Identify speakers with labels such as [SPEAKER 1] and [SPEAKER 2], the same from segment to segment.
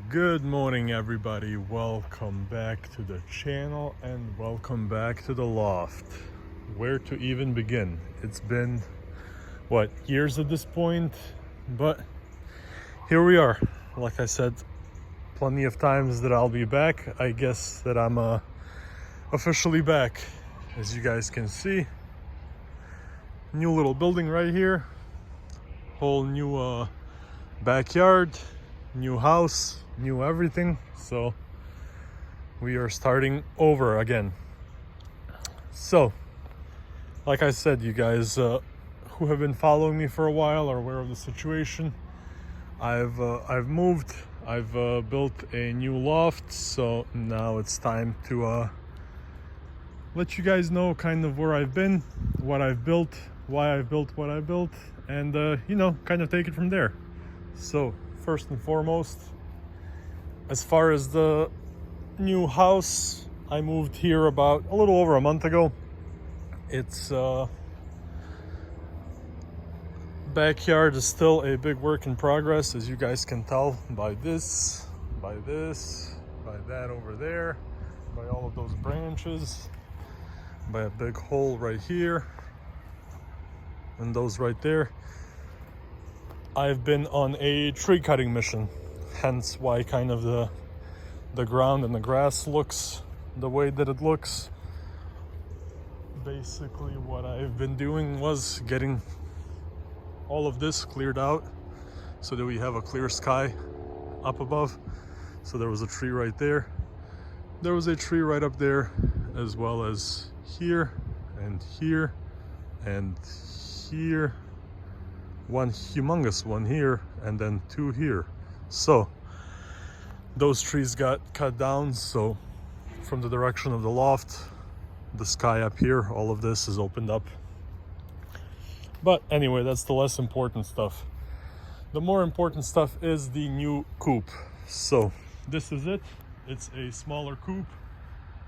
[SPEAKER 1] Good morning, everybody. Welcome back to the channel and welcome back to the loft. Where to even begin? It's been what, years at this point, but here we are. Like I said, plenty of times that I'll be back. I guess that I'm officially back. As you guys can see, new little building right here, whole new backyard, new house, new everything. So we are starting over again. So like I said, you guys who have been following me for a while are aware of the situation. I've moved. I've built a new loft, so now it's time to let you guys know kind of where I've been, what I've built, why I've built what I built, and kind of take it from there. So first and foremost, as far as the new house, I moved here about a little over a month ago. It's backyard is still a big work in progress, as you guys can tell by this, by that over there, by all of those branches, by a big hole right here, and those right there. I've been on a tree cutting mission, hence why kind of the ground and the grass looks the way that it looks. Basically what I've been doing was getting all of this cleared out so that we have a clear sky up above. So there was a tree right there, there was a tree right up there, as well as here and here and here, one humongous one here, and then two here. So those trees got cut down, so from the direction of the loft, the sky up here, all of this is opened up. But anyway, that's the less important stuff. The more important stuff is the new coop. So this is it. It's a smaller coop.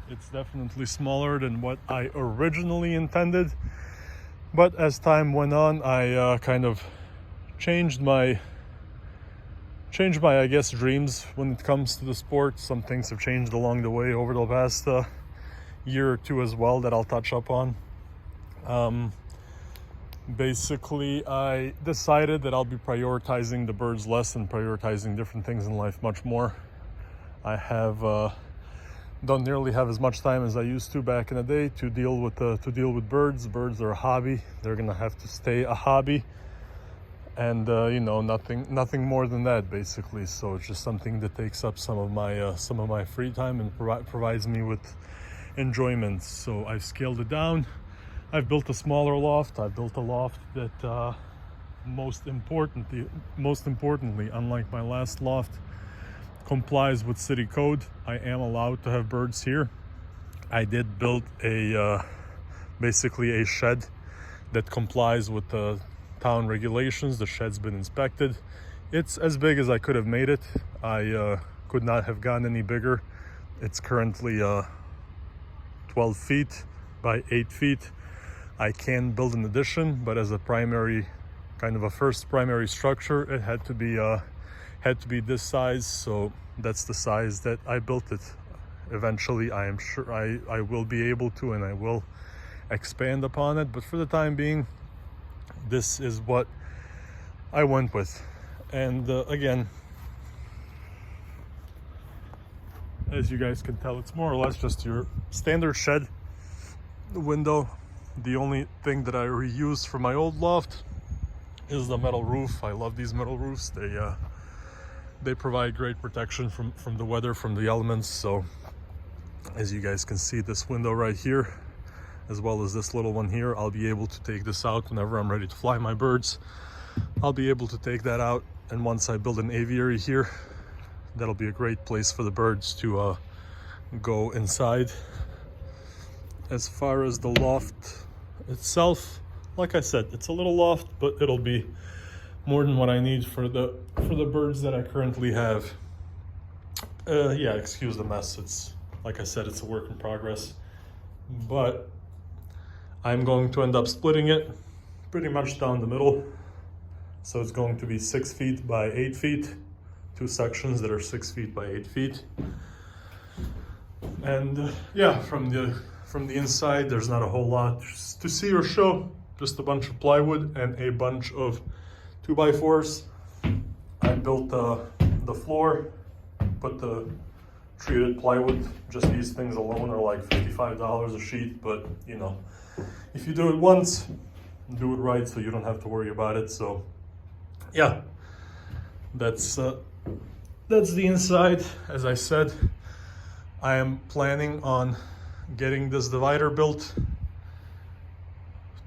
[SPEAKER 1] It's definitely smaller than what I originally intended. But as time went on, I kind of changed my I guess dreams when it comes to the sport. Some things have changed along the way over the past year or two as well that I'll touch up on. Basically, I decided that I'll be prioritizing the birds less and prioritizing different things in life much more. I have don't nearly have as much time as I used to back in the day to deal with birds. Birds are a hobby. They're gonna have to stay a hobby, and nothing more than that, basically. So it's just something that takes up some of my free time and provides me with enjoyment. So I've scaled it down. I've built a smaller loft. I've built a loft that most importantly, unlike my last loft, complies with city code. I am allowed to have birds here. I did build basically a shed that complies with the town regulations. The shed's been inspected. It's as big as I could have made it. I could not have gone any bigger. It's currently 12 feet by 8 feet. I can build an addition, but as a primary, kind of a first primary structure, it had to be this size. So that's the size that I built it. Eventually, I am sure I will be able to, and I will expand upon it. But for the time being, this is what I went with. And again, as you guys can tell, it's more or less just your standard shed. The window, the only thing that I reused from my old loft is the metal roof. I love these metal roofs. They provide great protection from the weather, from the elements. So as you guys can see, this window right here, as well as this little one here, I'll be able to take this out whenever I'm ready to fly my birds. I'll be able to take that out, and once I build an aviary here, that'll be a great place for the birds to go inside. As far as the loft itself, like I said, it's a little loft, but it'll be more than what I need for the birds that I currently have. Yeah, excuse the mess. It's, like I said, it's a work in progress, but I'm going to end up splitting it pretty much down the middle. So it's going to be 6 feet by 8 feet, two sections that are 6 feet by 8 feet. And yeah, from the inside, there's not a whole lot to see or show. Just a bunch of plywood and a bunch of 2x4s. I built the floor, put the treated plywood. Just these things alone are like $55 a sheet, but you know, if you do it once, do it right so you don't have to worry about it. So yeah, that's the inside. As I said, I am planning on getting this divider built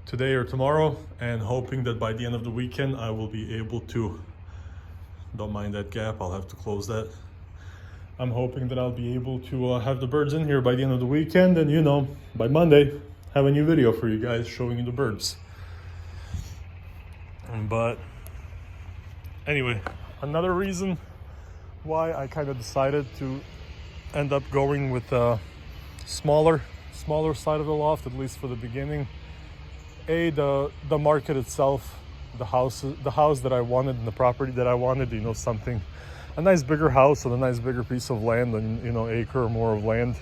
[SPEAKER 1] today or tomorrow, and hoping that by the end of the weekend I will be able to, don't mind that gap, I'll have to close that. I'm hoping that I'll be able to have the birds in here by the end of the weekend, and you know, by Monday have a new video for you guys showing you the birds. But anyway, another reason why I kind of decided to end up going with a smaller side of the loft, at least for the beginning. The market itself, the house that I wanted and the property that I wanted, you know, something, a nice bigger house on a nice bigger piece of land, and you know, acre or more of land.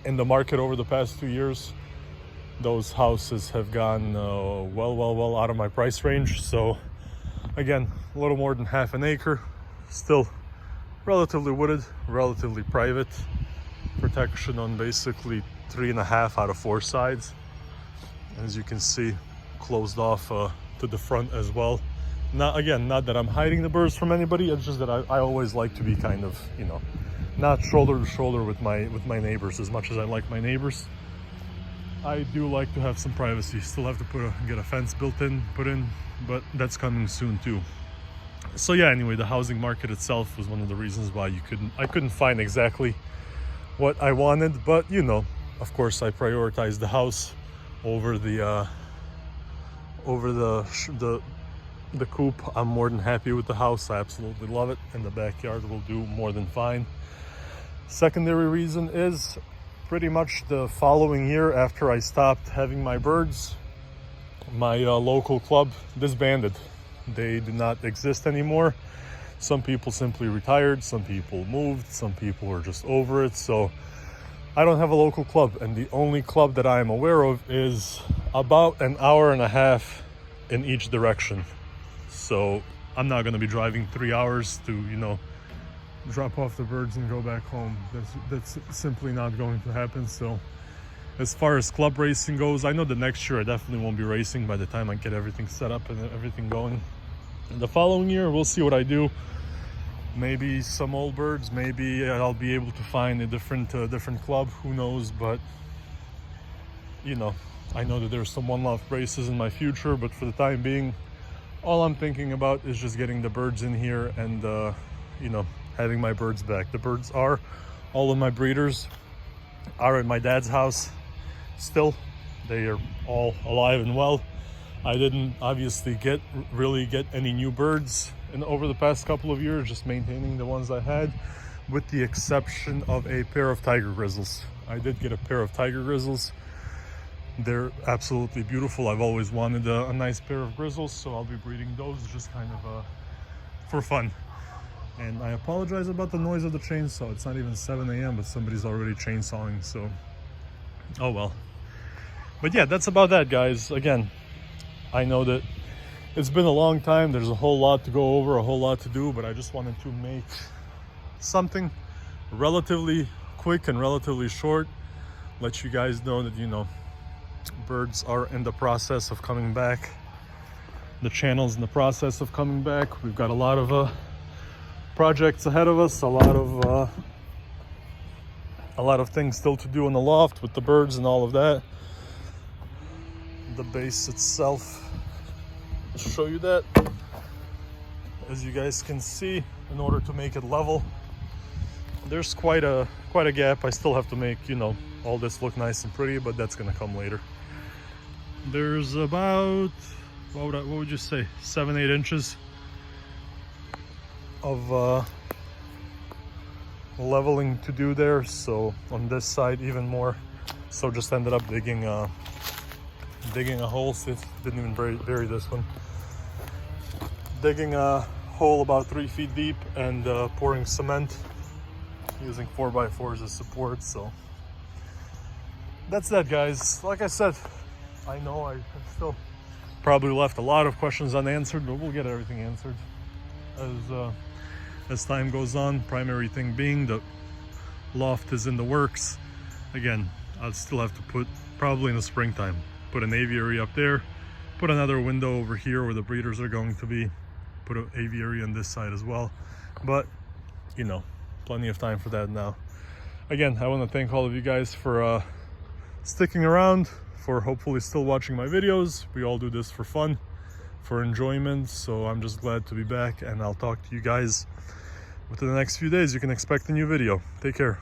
[SPEAKER 1] In the market over the past 2 years, those houses have gone well out of my price range. So again, a little more than half an acre, still relatively wooded, relatively private, protection on basically 3.5 out of 4 sides. As you can see, closed off to the front as well. Not that I'm hiding the birds from anybody, it's just that I always like to be kind of, you know, not shoulder to shoulder with my neighbors. As much as I like my neighbors, I do like to have some privacy. Still have to get a fence put in, but that's coming soon too. So yeah, anyway, the housing market itself was one of the reasons why I couldn't find exactly what I wanted, but you know, of course I prioritized the house over the coop. I'm more than happy with the house. I absolutely love it, and the backyard will do more than fine. Secondary reason is pretty much the following year, after I stopped having my birds, my local club disbanded. They do not exist anymore. Some people simply retired, some people moved, some people were just over it. So I don't have a local club, and the only club that I am aware of is about an hour and a half in each direction. So I'm not going to be driving 3 hours to, you know, drop off the birds and go back home. That's simply not going to happen. So as far as club racing goes, I know that next year I definitely won't be racing by the time I get everything set up and everything going. And the following year, we'll see what I do. Maybe some old birds, maybe I'll be able to find a different club, who knows. But you know, I know that there's some One Loft races in my future, but for the time being, all I'm thinking about is just getting the birds in here and you know, having my birds back. The birds are, all of my breeders are at my dad's house still. They are all alive and well. I didn't obviously really get any new birds over the past couple of years, just maintaining the ones I had, with the exception of a pair of tiger grizzles. I did get a pair of tiger grizzles. They're absolutely beautiful. I've always wanted a nice pair of grizzles, so I'll be breeding those just kind of for fun. And I apologize about the noise of the chainsaw. It's not even 7 a.m., but somebody's already chainsawing, so oh well. But yeah, that's about that, guys. Again, I know that it's been a long time. There's a whole lot to go over, a whole lot to do, but I just wanted to make something relatively quick and relatively short. Let you guys know that, you know, birds are in the process of coming back. The channel's in the process of coming back. We've got a lot of projects ahead of us, a lot of things still to do in the loft with the birds and all of that. The base itself, I'll show you that. As you guys can see, in order to make it level, there's quite a gap. I still have to make, you know, all this look nice and pretty, but that's gonna come later. There's about, what would you say, 7-8 inches of leveling to do there. So on this side even more. So just ended up digging a hole. Didn't even bury this one. Digging a hole about 3 feet deep and pouring cement using 4x4s as support. So that's that, guys. Like I said, I know I still probably left a lot of questions unanswered, but we'll get everything answered as time goes on. Primary thing being the loft is in the works. Again, I'll still have to put, probably in the springtime, put an aviary up there, put another window over here where the breeders are going to be, put an aviary on this side as well. But you know, plenty of time for that now. Again, I want to thank all of you guys for sticking around, for hopefully still watching my videos. We all do this for fun, for enjoyment, so I'm just glad to be back, and I'll talk to you guys within the next few days. You can expect a new video. Take care.